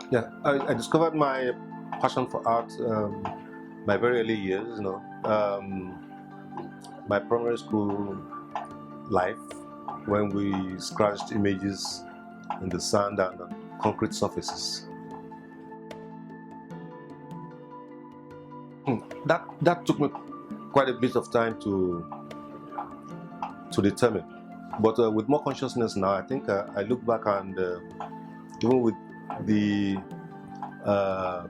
Yeah, I discovered my passion for art my very early years. My primary school life, when we scratched images in the sand and on concrete surfaces. That took me quite a bit of time to determine. But with more consciousness now, I think I look back and even with the uh,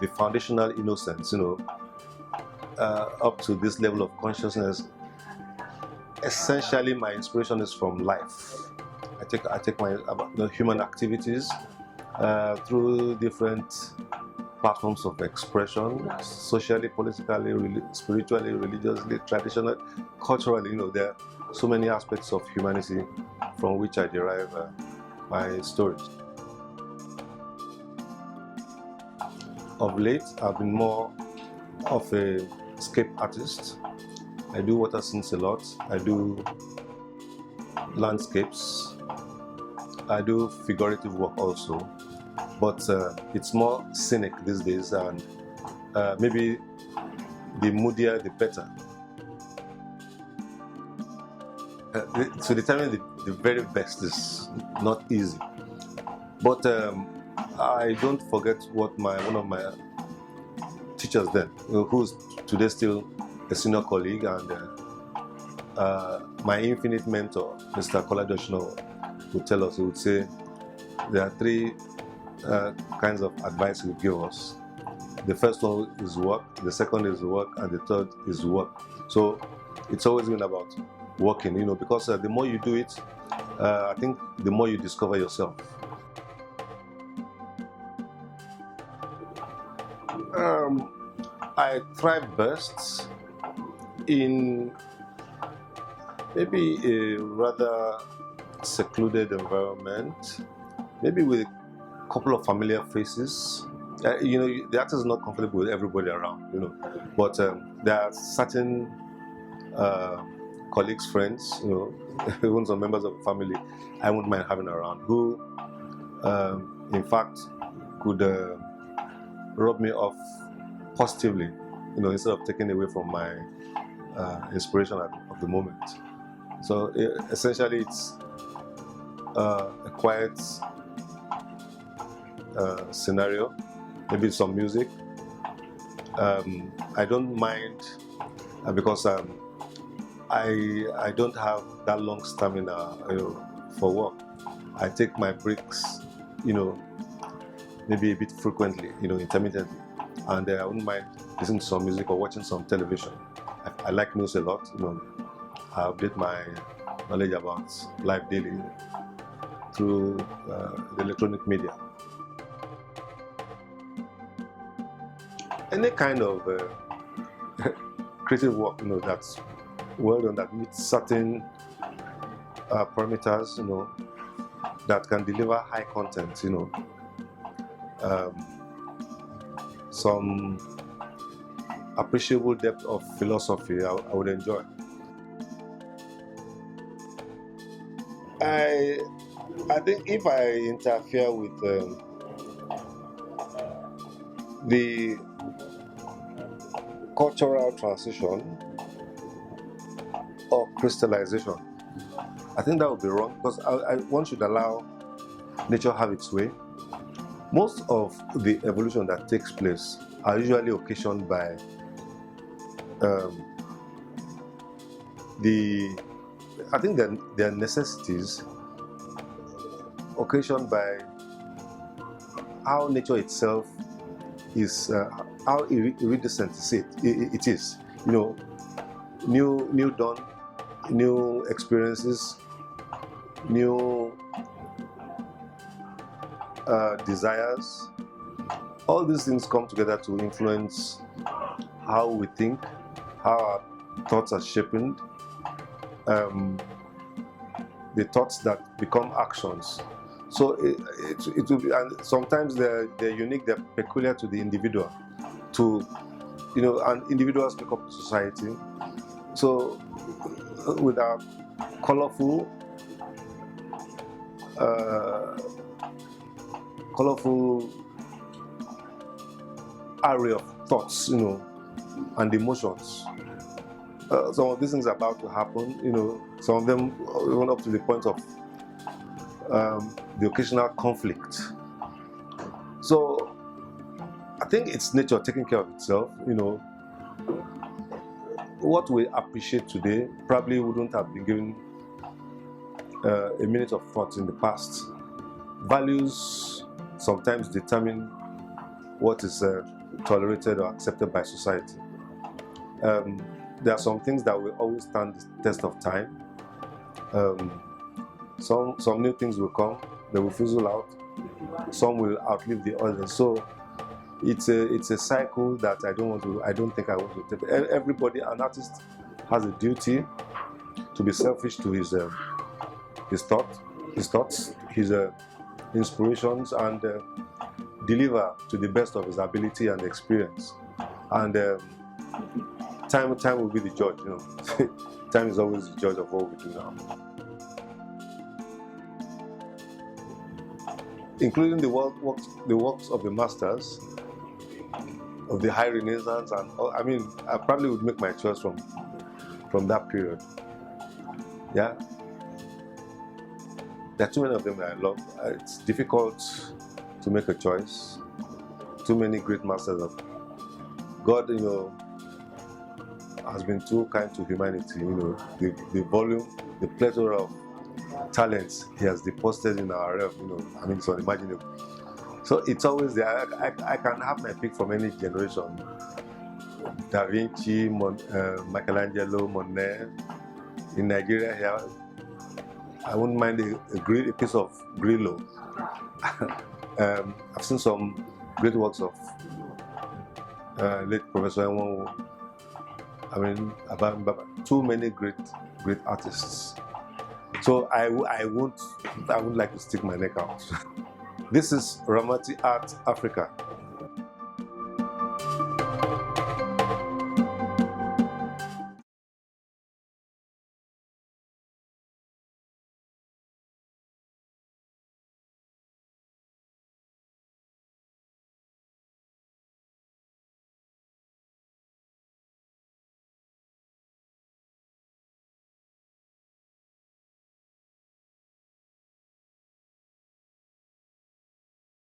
the foundational innocence, up to this level of consciousness, essentially my inspiration is from life. I take my human activities through different platforms of expression, socially, politically, spiritually, religiously, traditionally, culturally. There are so many aspects of humanity from which I derive my stories. Of late, I've been more of a scape artist. I do water scenes a lot. I do landscapes. I do figurative work also, but it's more scenic these days, and maybe the moodier the better. To determine the very best is not easy, but I don't forget what one of my teachers then, who's today still a senior colleague and my infinite mentor, Mr. Koladoshno, would tell us. He would say there are three kinds of advice he would give us. The first one is work, the second is work, and the third is work. So it's always been about working, because the more you do it, I think the more you discover yourself. I thrive best in maybe a rather secluded environment, maybe with a couple of familiar faces. The artist is not comfortable with everybody around, but there are certain colleagues, friends, even some members of the family I wouldn't mind having around who, in fact, could rub me off positively, instead of taking away from my inspiration of the moment. So essentially, it's a quiet scenario, maybe some music. I don't mind because I don't have that long stamina, for work. I take my breaks, maybe a bit frequently, intermittently, and I wouldn't mind listening to some music or watching some television. I like news a lot, I update my knowledge about life daily through the electronic media. Any kind of creative work, that's well done, that meets certain parameters, that can deliver high content, some appreciable depth of philosophy, I would enjoy. I think if I interfere with the cultural transition or crystallization, I think that would be wrong, because one should allow nature have its way. Most of the evolution that takes place are usually occasioned by I think their necessities, occasioned by how nature itself is, how iridescent it is. New dawn, new experiences, new desires. All these things come together to influence how we think, how our thoughts are shaped, the thoughts that become actions. So it will be, and sometimes they're unique, they're peculiar to the individual, and individuals make up society. So with our colorful, colorful array of thoughts, and emotions. Some of these things are about to happen, some of them even up to the point of the occasional conflict. So I think it's nature taking care of itself. What we appreciate today probably wouldn't have been given a minute of thought in the past. Values sometimes determine what is tolerated or accepted by society. There are some things that will always stand the test of time. Some new things will come, they will fizzle out. Some will outlive the others. So it's a cycle that I don't think I want to take. Everybody, an artist, has a duty to be selfish to his thoughts, his inspirations, and deliver to the best of his ability and experience. And time will be the judge. Time is always the judge of what we do now, including the works of the masters of the High Renaissance. And I probably would make my choice from that period. Yeah, there are too many of them that I love. It's difficult to make a choice. Too many great masters of God, has been too kind to humanity. The volume, the plethora of talents He has deposited in our realm. It's unimaginable. So it's always there. I can have my pick from any generation. Da Vinci, Michelangelo, Monet. In Nigeria here, I wouldn't mind a piece of Grillo. I've seen some great works of late Professor Enwonwu. Too many great artists. So I would like to stick my neck out. This is Ramati Art Africa.